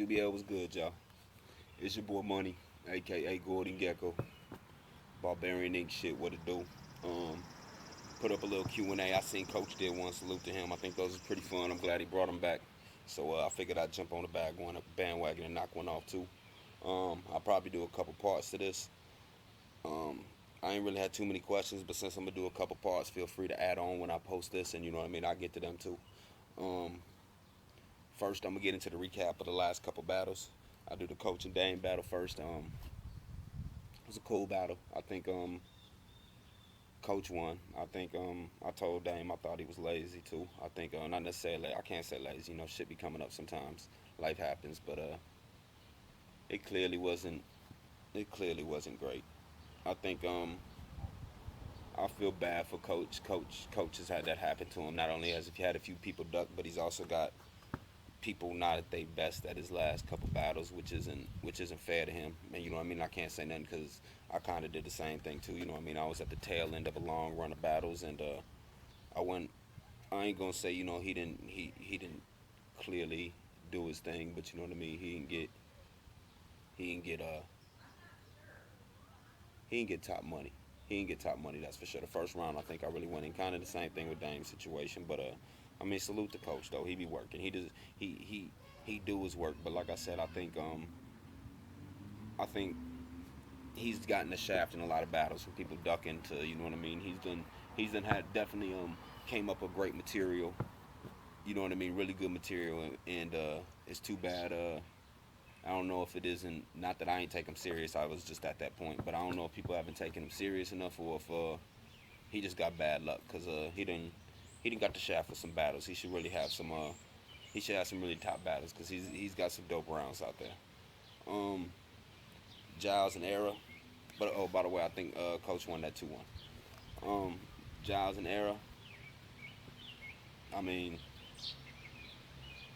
UBL was good, y'all. It's your boy Money, aka Gordon Gecko. Barbarian Ink shit, what it do? Um, Put up a little Q&A. I seen Coach did one. Salute to him. I think those was pretty fun. I'm glad he brought them back. So I figured I'd jump on the bandwagon and knock one off too. I'll probably do a couple parts to this. Um, I ain't really had too many questions, but since I'm gonna do a couple parts, feel free to add on when I post this, and you know what I mean. I get to them too. Um, First, I'm gonna get into the recap of the last couple battles. I'll do the Coach and Dame battle first. It was a cool battle. I think Coach won. I think I told Dame I thought he was lazy too. I think not necessarily. I can't say lazy. You know, shit be coming up sometimes. Life happens, but it clearly wasn't. It clearly wasn't great. I think I feel bad for Coach has had that happen to him. Not only has he had a few people duck, but he's also got people not at their best at his last couple battles, which isn't fair to him. And you know what I mean. I can't say nothing because I kind of did the same thing too. You know what I mean. I was at the tail end of a long run of battles, and I went. I ain't gonna say he didn't clearly do his thing, but you know what I mean. He didn't get he didn't get top money. He didn't get top money. That's for sure. The first round, I think I really went in. Kind of the same thing with Dame's situation, but I mean, salute the coach though. He be working. He does. He do his work. But like I said, I think he's gotten the shaft in a lot of battles from people ducking to, you know what I mean. He's done had definitely came up with great material. You know what I mean, really good material, and it's too bad. I don't know if it isn't. Not that I ain't take him serious. I was just at that point, but I don't know if people haven't taken him serious enough, or if he just got bad luck because he didn't got the shaft for some battles. He should really have some. He should have some really top battles because he's got some dope rounds out there. Um, Giles and Era. But oh, by the way, I think Coach won that 2-1. Giles and Era. I mean,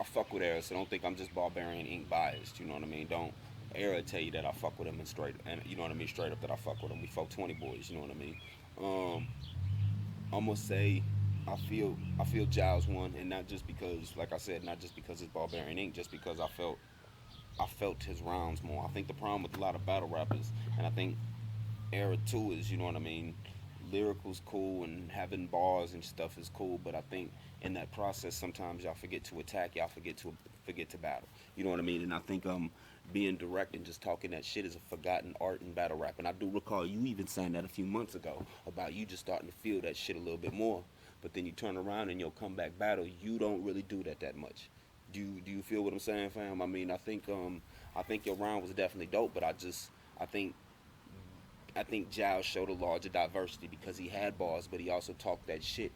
I fuck with Era, so don't think I'm just Barbarian Ink biased. You know what I mean? Don't Era tell you that I fuck with him and straight, and you know what I mean, straight up that I fuck with him. We fuck 20 boys. You know what I mean? Um, I'm gonna say I feel Giles won, and not just because, like I said, not just because it's Barbarian Ink, just because I felt his rounds more. I think the problem with a lot of battle rappers, and I think Era too is, you know what I mean. Lyrical's cool and having bars and stuff is cool, but I think in that process sometimes y'all forget to attack, y'all forget to battle. You know what I mean? And I think being direct and just talking that shit is a forgotten art in battle rap. And I do recall you even saying that a few months ago about you just starting to feel that shit a little bit more. But then you turn around and your comeback battle, you don't really do that much. Do you feel what I'm saying, fam? I mean, I think your round was definitely dope, but I think Giles showed a larger diversity because he had bars, but he also talked that shit.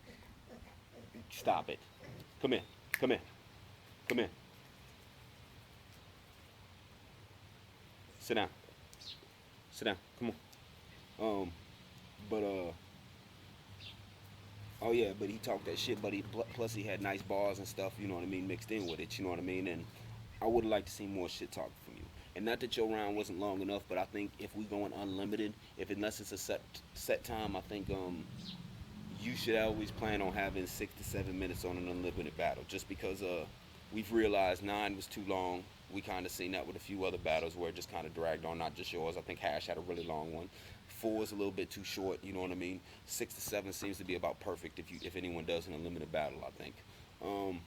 Stop it. Come here. Come here. Come here. Sit down. Sit down. Come on. But oh yeah, but he talked that shit. But plus he had nice bars and stuff. You know what I mean, mixed in with it. You know what I mean. And I would like to see more shit talk from you. And not that your round wasn't long enough, but I think if we going unlimited, if unless it's a set time, I think you should always plan on having 6 to 7 minutes on an unlimited battle. Just because we've realized 9 was too long. We kind of seen that with a few other battles where it just kind of dragged on. Not just yours. I think Hash had a really long one. 4 is a little bit too short. You know what I mean. 6 to 7 seems to be about perfect if anyone does an unlimited battle. I think. Um,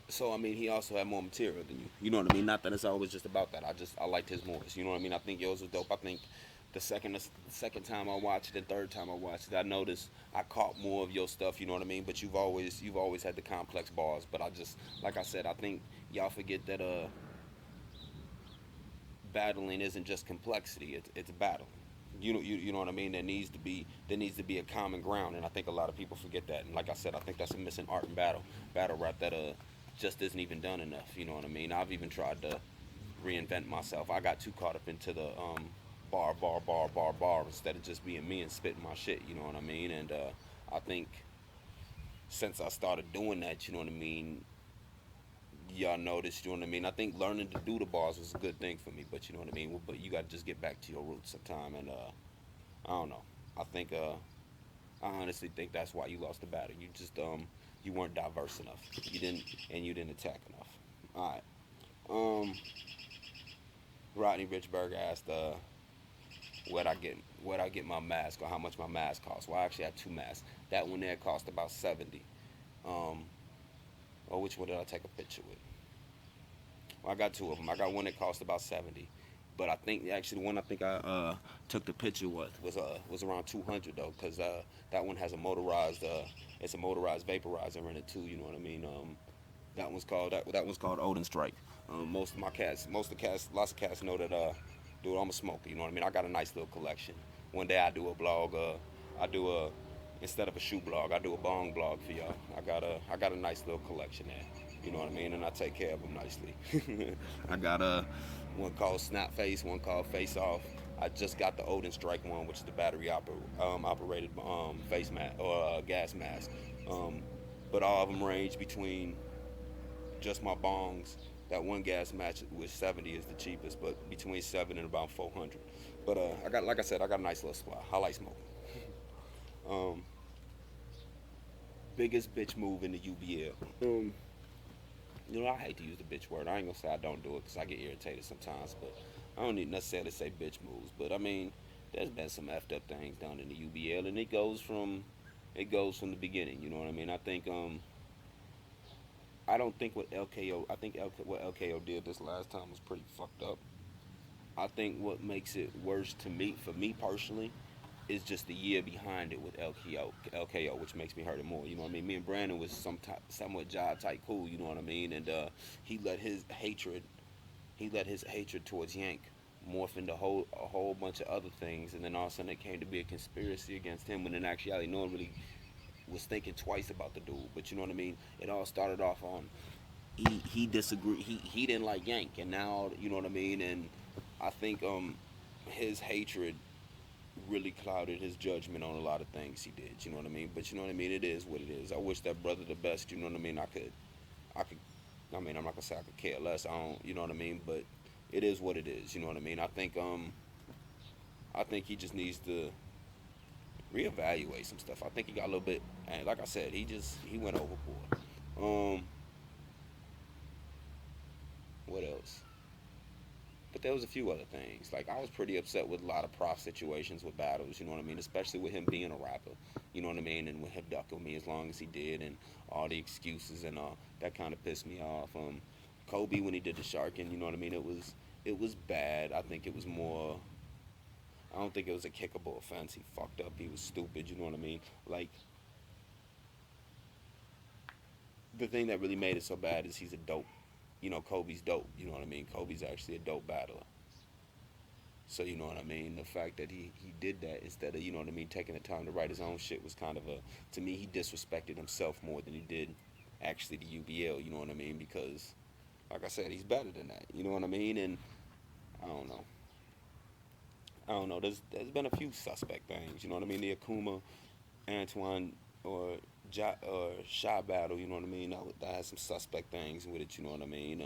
so I mean, he also had more material than you. You know what I mean? Not that it's always just about that. I liked his more. You know what I mean? I think yours was dope. I think the second time I watched it, the third time I watched it, I noticed I caught more of your stuff. You know what I mean? But you've always had the complex bars. But I just like I said, I think y'all forget that battling isn't just complexity. It's a battle. You know what I mean. There needs to be a common ground, and I think a lot of people forget that. And like I said, I think that's a missing art in battle rap that just isn't even done enough. You know what I mean. I've even tried to reinvent myself. I got too caught up into the bar instead of just being me and spitting my shit. You know what I mean. And I think since I started doing that, you know what I mean, y'all noticed, you know what I mean? I think learning to do the bars was a good thing for me, but you know what I mean? Well, but you got to just get back to your roots sometime, and I don't know. I think, I honestly think that's why you lost the battle. You just, You weren't diverse enough. You didn't attack enough. All right. Um, Rodney Richburg asked, where'd I get my mask or how much my mask cost? Well, I actually had two masks. That one there cost about 70. Um, or which one did I take a picture with? Well, I got two of them. I got one that cost about 70. But I think actually the one I think I took the picture with was around 200 though, cause that one has a motorized it's a motorized vaporizer in it too. You know what I mean? That one's called Odin Strike. Most of the cats, lots of cats know that dude, I'm a smoker. You know what I mean? I got a nice little collection. One day I do a blog. I do a instead of a shoe blog, I do a bong blog for y'all. I got a nice little collection there. You know what I mean? And I take care of them nicely. I got one called Snap Face, one called Face Off. I just got the Odin Strike one, which is the operated face mask or gas mask. Um, but all of them range between just my bongs. That one gas match with 70 is the cheapest, but between 7 and about 400. But I got, like I said, I got a nice little supply. I like smoking. Um, Biggest bitch move in the UBL. I hate to use the bitch word. I ain't gonna say I don't do it because I get irritated sometimes, but I don't need necessarily say bitch moves. But I mean, there's been some effed up things done in the UBL, and it goes from the beginning. You know what I mean? I don't think what LKO. I think what LKO did this last time was pretty fucked up. I think what makes it worse to me, for me personally, is just the year behind it with LKO, which makes me hurt it more. You know what I mean? Me and Brandon was somewhat job tight cool. You know what I mean? And he let his hatred, he let his hatred towards Yank morph into a whole bunch of other things, and then all of a sudden it came to be a conspiracy against him. When in actuality, no one really was thinking twice about the dude. But you know what I mean? It all started off on he disagreed. He didn't like Yank, and now you know what I mean. And I think his hatred really clouded his judgment on a lot of things he did. You know what I mean? But you know what I mean. It is what it is. I wish that brother the best. You know what I mean? I could. I mean, I'm not gonna say I could care less. I don't. You know what I mean? But it is what it is. You know what I mean? I think he just needs to reevaluate some stuff. I think he got a little bit. And like I said, he went overboard. Um, what else? But there was a few other things. Like I was pretty upset with a lot of prof situations with battles. You know what I mean? Especially with him being a rapper. You know what I mean? And with him ducking me as long as he did, and all the excuses and all that kind of pissed me off. Kobe when he did the sharking. You know what I mean? It was bad. I think it was more. I don't think it was a kickable offense. He fucked up. He was stupid. You know what I mean? Like the thing that really made it so bad is he's a dope. Kobe's dope. You know what I mean? Kobe's actually a dope battler. So you know what I mean. The fact that he did that instead of what I mean taking the time to write his own shit was kind of a to me he disrespected himself more than he did actually the UBL. You know what I mean? Because like I said, he's better than that. You know what I mean? And I don't know. I don't know. There's been a few suspect things. You know what I mean? The Akuma Antoine or or Shy battle. You know what I mean? That has some suspect things with it. You know what I mean?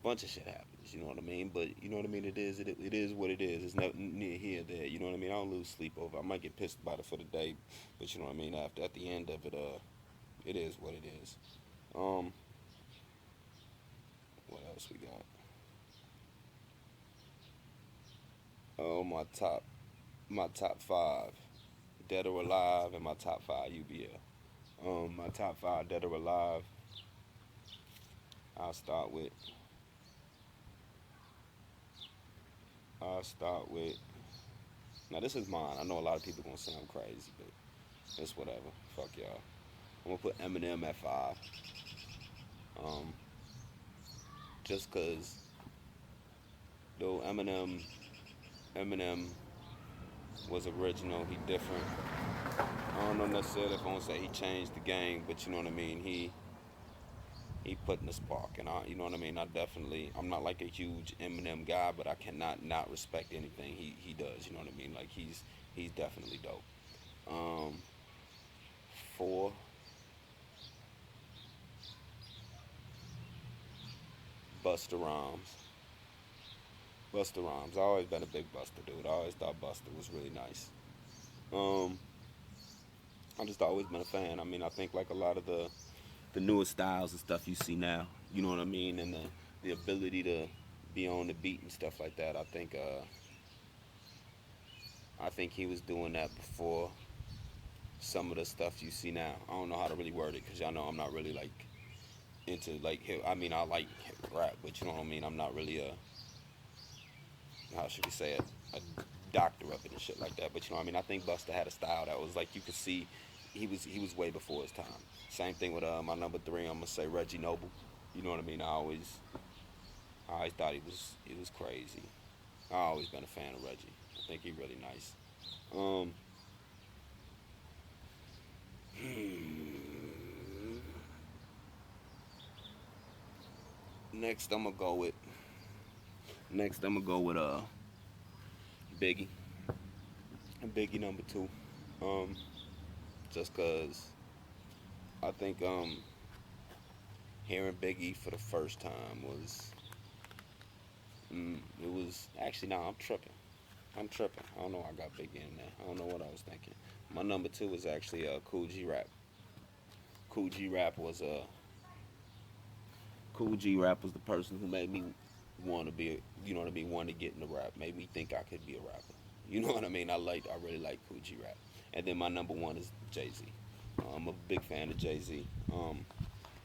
Bunch of shit happens. You know what I mean? But you know what I mean. It is what it is. It's nothing near here or there. You know what I mean? I don't lose sleep over. I might get pissed about it for the day, but you know what I mean. After at the end of it, it is what it is. Um, what else we got? Oh, my top five, dead or alive, and my top five UBL. My top five, dead or alive. I'll start with. I'll start with. Now this is mine. I know a lot of people gonna say I'm crazy, but it's whatever. Fuck y'all. I'm gonna put Eminem at five. Um, just cause though Eminem was original, he different. I don't know necessarily if I want to say he changed the game, but you know what I mean. He put in the spark, and you know what I mean. I'm not like a huge Eminem guy, but I cannot not respect anything he does. You know what I mean. Like he's definitely dope. Um, Four, Busta Rhymes. Busta Rhymes. I always been a big Busta dude. I always thought Busta was really nice. Um, I just always been a fan. I mean, I think like a lot of the newer styles and stuff you see now, you know what I mean, and the ability to be on the beat and stuff like that. I think he was doing that before some of the stuff you see now. I don't know how to really word it because y'all know I'm not really like into like hip. I mean, I like hip rap, but you know what I mean. I'm not really a, how should we say it, a doctor of it and shit like that. But you know what I mean. I think Busta had a style that was like you could see he was way before his time. Same thing with my number three. I'm gonna say Reggie Noble. You know what I mean. I always thought he was crazy. I always been a fan of Reggie. I think he really nice. Um, next I'm gonna go with Biggie. Biggie number two. Um, just cause I think hearing Biggie for the first time it was actually no, I'm tripping. I'm tripping. I don't know why I got Biggie in there. I don't know what I was thinking. My number two was actually Cool G Rap. Cool G Rap was Cool G Rap was the person who made me want to be, you know what I mean, want to get into rap. Made me think I could be a rapper. You know what I mean? I really like Cool G Rap. And then my number one is Jay Z. I'm a big fan of Jay Z.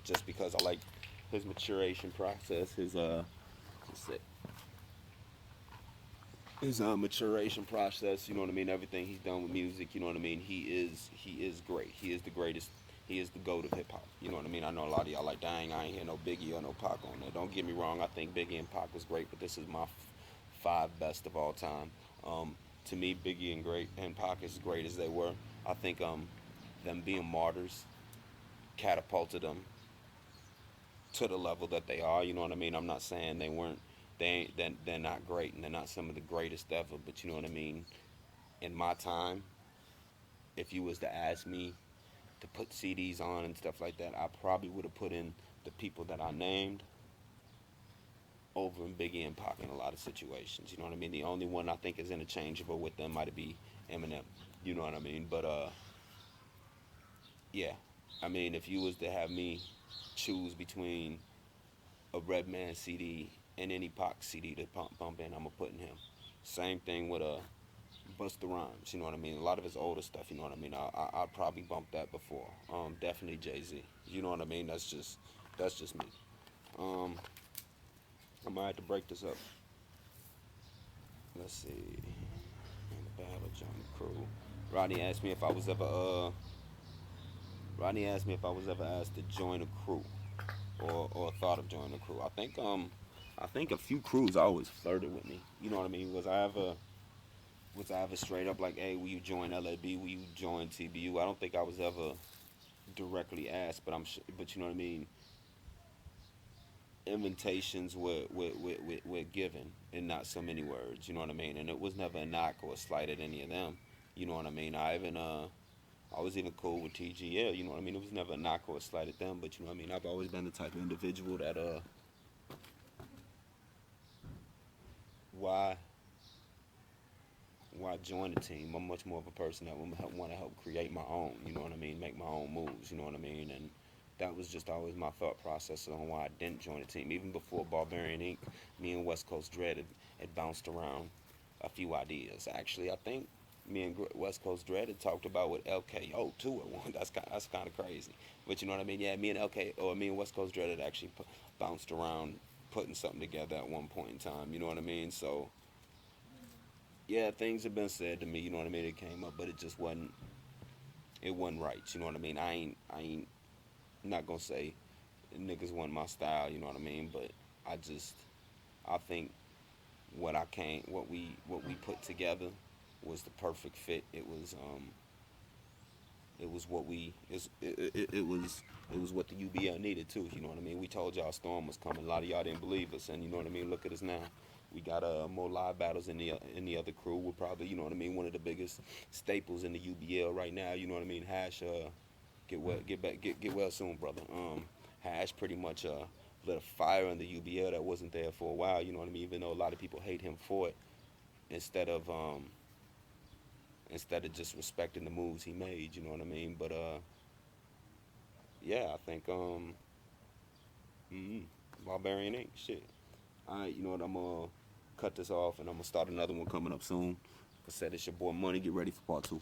Just because I like his maturation process, his maturation process. You know what I mean? Everything he's done with music. You know what I mean? He is great. He is the greatest. He is the goat of hip hop. You know what I mean? I know a lot of y'all like, dang, I ain't hear no Biggie or no Pac on there. Don't get me wrong. I think Biggie and Pac was great, but this is my five best of all time. Um, to me, Biggie and great and Pac as great as they were, I think them being martyrs catapulted them to the level that they are. You know what I mean? I'm not saying they weren't. They ain't. They're not great, and they're not some of the greatest ever. But you know what I mean? In my time, if you was to ask me to put CDs on and stuff like that, I probably would have put in the people that I named over in Biggie and Pac in a lot of situations. You know what I mean? The only one I think is interchangeable with them might be Eminem. You know what I mean? But yeah. I mean, if you was to have me choose between a Redman CD and any Pac CD to bump in, I'm gonna put in him. Same thing with Busta Rhymes. You know what I mean? A lot of his older stuff. You know what I mean? I'd probably bump that before. Definitely Jay Z. You know what I mean? That's just me. Um, I might have to break this up. Let's see. In the battle, John Crew. Rodney asked me if I was ever Rodney asked me if I was ever asked to join a crew or thought of joining a crew. I think a few crews always flirted with me. You know what I mean? Was I ever straight up like, hey, will you join LAB? Will you join TBU? I don't think I was ever directly asked, but but you know what I mean. Invitations were given in not so many words. You know what I mean? And it was never a knock or a slight at any of them. You know what I mean? I was even cool with TGL. You know what I mean? It was never a knock or a slight at them, but you know what I mean. I've always been the type of individual that why join the team. I'm much more of a person that would want to help create my own. You know what I mean? Make my own moves. You know what I mean? And that was just always my thought process on why I didn't join the team. Even before Barbarian Inc., me and West Coast Dread had bounced around a few ideas. Actually, I think me and West Coast Dread had talked about with LKO too at one. That's kind of crazy. But you know what I mean? Yeah, me and West Coast Dread had actually bounced around putting something together at one point in time. You know what I mean? So yeah, things have been said to me. You know what I mean? It came up, but it just wasn't. It wasn't right. You know what I mean? I ain't not gonna say niggas wasn't my style. You know what I mean? But I just I think what we put together was the perfect fit. It was what we it was what the UBL needed too. You know what I mean? We told y'all Storm was coming. A lot of y'all didn't believe us, and you know what I mean. Look at us now. We got more live battles in the other crew. We're probably, you know what I mean, one of the biggest staples in the UBL right now. You know what I mean. Hash get well soon, brother. Hash pretty much lit a fire in the UBL that wasn't there for a while. You know what I mean. Even though a lot of people hate him for it, instead of instead of just respecting the moves he made. You know what I mean? But yeah, I think mm, Barbarian Inc. Shit. All right, you know what? I'm gonna cut this off and I'm gonna start another one coming up soon. Like I said, it's your boy Money. Get ready for part two.